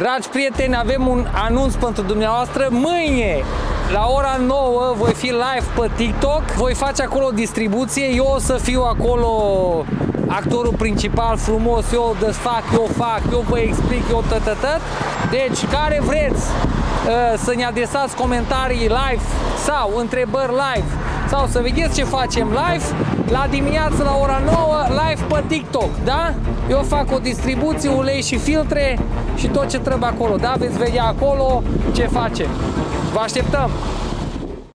Dragi prieteni, avem un anunț pentru dumneavoastră. Mâine, la ora 9, voi fi live pe TikTok. Voi face acolo o distribuție. Eu o să fiu acolo actorul principal frumos. Eu desfac, eu fac, eu vă explic, eu tătătăt. Deci, care vreți să ne adresați comentarii live sau întrebări live sau să vedeți ce facem live, la dimineață la ora 9 live pe TikTok, da? Eu fac o distribuție, ulei și filtre și tot ce trebuie acolo, da? Veți vedea acolo ce facem. Vă așteptăm!